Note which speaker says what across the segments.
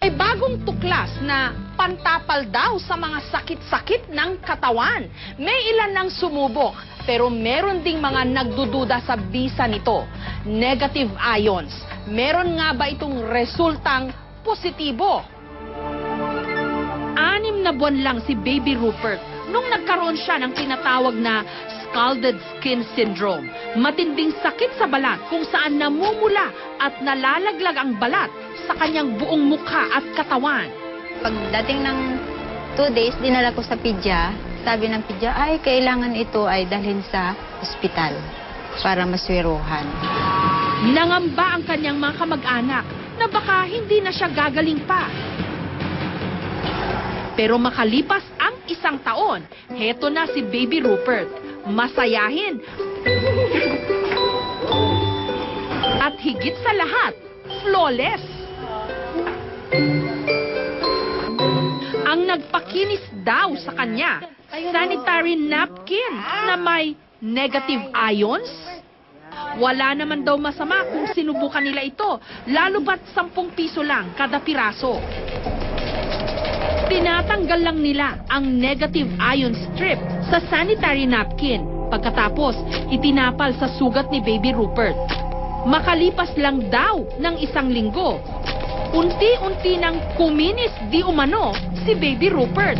Speaker 1: May bagong tuklas na pantapal daw sa mga sakit-sakit ng katawan. May ilan nang sumubok, pero meron ding mga nagdududa sa bisa nito. Negative ions. Meron nga ba itong resultang positibo? 6 na buwan lang si Baby Rupert nung nagkaroon siya ng tinatawag na scalded skin syndrome. Matinding sakit sa balat kung saan namumula at nalalaglag ang balat sa kanyang buong mukha at katawan.
Speaker 2: Pagdating ng 2 days, dinala ko sa pidya. Sabi ng pidya, ay kailangan ito ay dalhin sa ospital para maswiruhan.
Speaker 1: Nangamba ang kanyang mga kamag-anak na baka hindi na siya gagaling pa. Pero makalipas ang 1 taon, heto na si Baby Rupert. Masayahin. At higit sa lahat, flawless. Ang nagpakinis daw sa kanya, sanitary napkin na may negative ions. Wala naman daw masama kung sinubukan nila ito, lalo ba't 10 piso lang kada piraso. Tinatanggal lang nila ang negative ion strip sa sanitary napkin. Pagkatapos, itinapal sa sugat ni Baby Rupert. Makalipas lang daw ng 1 linggo, unti-unti nang kuminis di umano si Baby Rupert.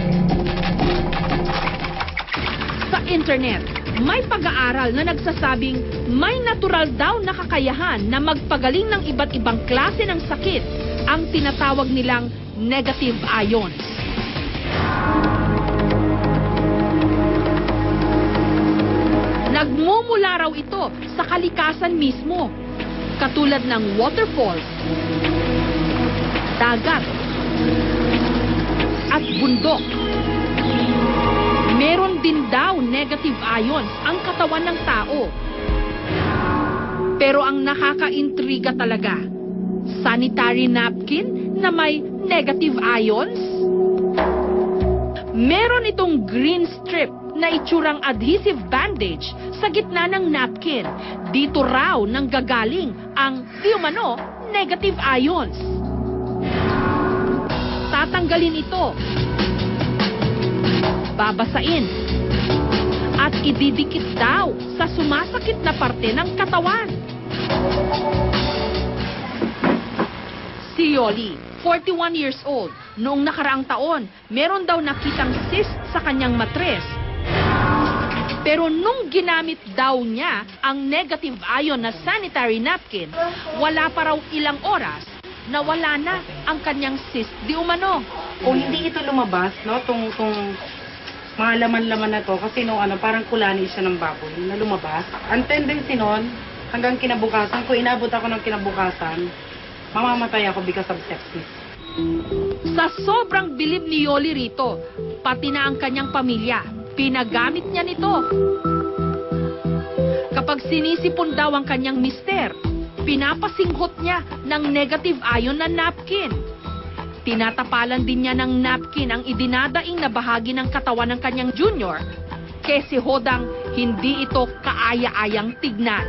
Speaker 1: Sa internet, may pag-aaral na nagsasabing may natural daw na kakayahan na magpagaling ng iba't ibang klase ng sakit, ang tinatawag nilang negative ions. Nagmumula raw ito sa kalikasan mismo, katulad ng waterfalls, dagat, at bundok. Meron din daw negative ions ang katawan ng tao. Pero ang nakakaintriga talaga, sanitary napkin na may negative ions? Meron itong green strip na itsurang adhesive bandage sa gitna ng napkin. Dito raw nang gagaling ang di umano negative ions. Tatanggalin ito, babasain, at ididikit daw sa sumasakit na parte ng katawan. Si Yoli, 41 years old, noong nakaraang taon, meron daw nakitang cyst sa kanyang matres. Pero nung ginamit daw niya ang negative ion na sanitary napkin, wala pa raw ilang oras, nawala na ang kanyang cyst di umano.
Speaker 3: Kung hindi ito lumabas, no, tong mga laman-laman na to, kasi no, parang kulani siya ng baboy na lumabas. Ang tendency nun, hanggang kinabukasan, kung inabot ako ng kinabukasan, mamamatay ako because of sepsis.
Speaker 1: Sa sobrang bilib ni Yoli rito, pati na ang kanyang pamilya, pinagamit niya nito. Kapag sinisipon daw ang kanyang mister, pinapasinghot niya ng negative ion na napkin. Tinatapalan din niya ng napkin ang idinadaing na bahagi ng katawan ng kanyang junior, kasi hodang hindi ito kaaya-ayang tignan.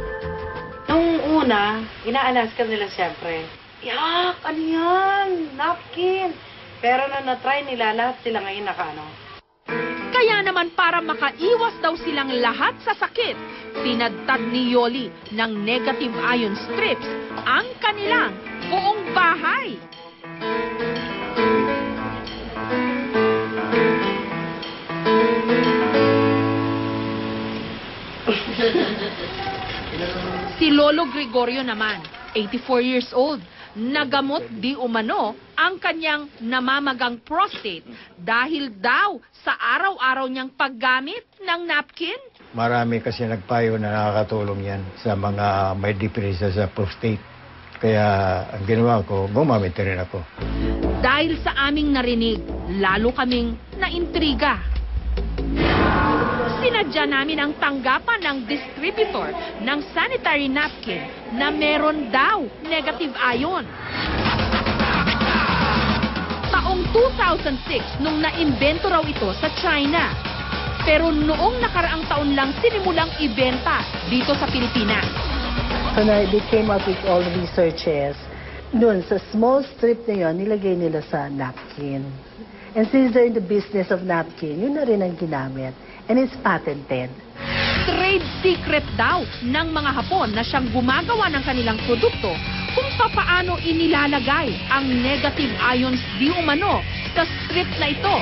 Speaker 3: Nung una, inaalaskan nila siyempre. Yak! Ano yan? Napkin! Pero na na-try nila, lahat sila ngayon nakaano.
Speaker 1: Kaya naman para makaiwas daw silang lahat sa sakit, pinadtad ni Yoli ng negative ion strips ang kanilang buong bahay. Si Lolo Gregorio naman, 84 years old, nagamot di umano ang kanyang namamagang prostate dahil daw sa araw-araw niyang paggamit ng napkin.
Speaker 4: Marami kasi nagpayo na nakakatulong yan sa mga may depresya sa prostate. Kaya ang ginawa ko, gumamit rin ako.
Speaker 1: Dahil sa aming narinig, lalo kaming naintriga. Sinadya namin ang tanggapan ng distributor ng sanitary napkin na meron daw negative ion. Taong 2006 nung naimbento raw ito sa China. Pero noong nakaraang taon lang sinimulang ibenta dito sa Pilipinas.
Speaker 5: So now they came out with all the researches Doon, sa small strip na yun, nilagay nila sa napkin. And since they're in the business of napkin, yun na rin ang ginamit. And it's patented.
Speaker 1: Trade secret daw ng mga Hapon na siyang gumagawa ng kanilang produkto kung papaano inilalagay ang negative ions di umano sa strip na ito.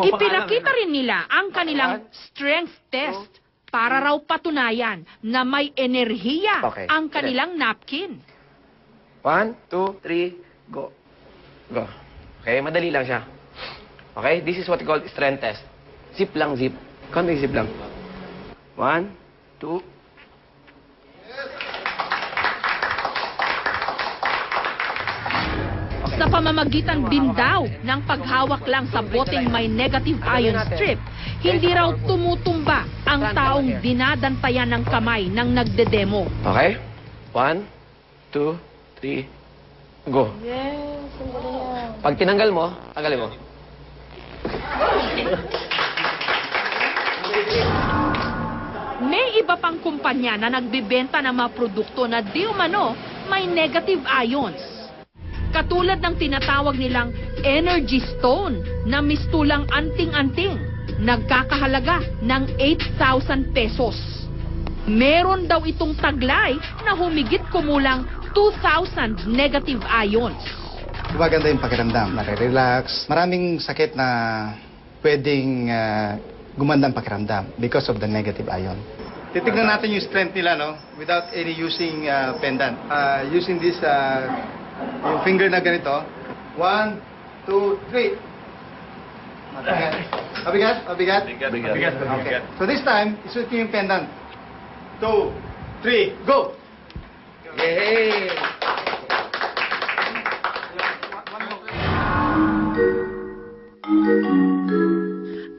Speaker 1: Ipinakita rin nila ang kanilang strength test para raw patunayan na may enerhiya ang kanilang napkin.
Speaker 6: 1, 2, 3, go. Go. Okay, madali lang siya. Okay, this is what we call strength test. Zip lang, zip. Konting zip lang. 1, 2.
Speaker 1: Sa pamamagitan din daw ng paghawak lang sa boteng may negative ion strip, hindi raw tumutumba ang taong dinadantayan ng kamay ng nagdedemo.
Speaker 6: Okay? 1, 2, 3, go.
Speaker 2: Yes,
Speaker 6: Pag tinanggal mo, tanggalin mo.
Speaker 1: May iba pang kumpanya na nagbebenta ng mga produkto na di umano may negative ions. Katulad ng tinatawag nilang Energy Stone na mistulang anting-anting, nagkakahalaga ng 8,000 pesos. Meron daw itong taglay na humigit kumulang 2,000 negative ions.
Speaker 7: Gumaganda yung pakiramdam, nare-relax. Maraming sakit na pwedeng gumanda ang pakiramdam because of the negative ion. Titignan natin yung strength nila, no? Without any using pendant. Using this, yung finger na ganito. 1, 2, 3. Mabigat? Mabigat? Mabigat. Okay. So this time, isuot yung pendant. 2, 3, go!
Speaker 6: Yay!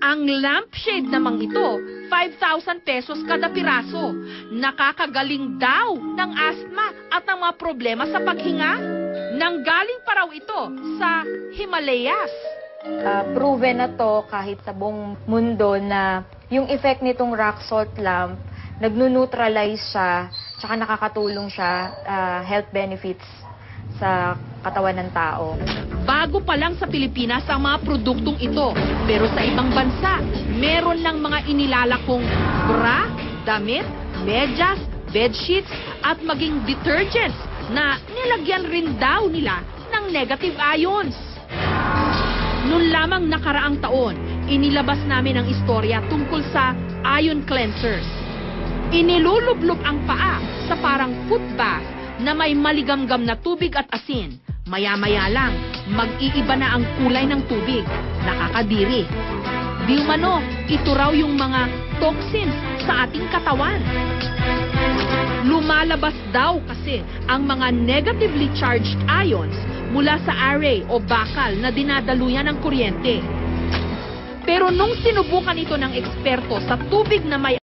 Speaker 1: Ang lampshade namang ito, 5,000 pesos kada piraso. Nakakagaling daw ng asthma at ang mga problema sa paghinga. Nanggaling pa raw ito sa Himalayas.
Speaker 2: Proven na to kahit sa buong mundo na yung effect nitong rock salt lamp, nagnu-neutralize siya, tsaka nakakatulong siya, health benefits sa katawan ng tao.
Speaker 1: Bago pa lang sa Pilipinas ang mga produktong ito, pero sa ibang bansa, meron ng mga inilalakong bra, damit, medyas, bedsheets, at maging detergents na nilagyan rin daw nila ng negative ions. Noon lamang nakaraang taon, inilabas namin ang istorya tungkol sa ion cleansers. Inilulublog ang paa sa parang foot bath na may maligamgam na tubig at asin. Maya-maya lang, mag-iiba na ang kulay ng tubig. Nakakadiri. Di umano, ito raw yung mga toxins sa ating katawan. Lumalabas daw kasi ang mga negatively charged ions mula sa array o bakal na dinadaluyan ng kuryente. Pero nung sinubukan ito ng eksperto sa tubig na may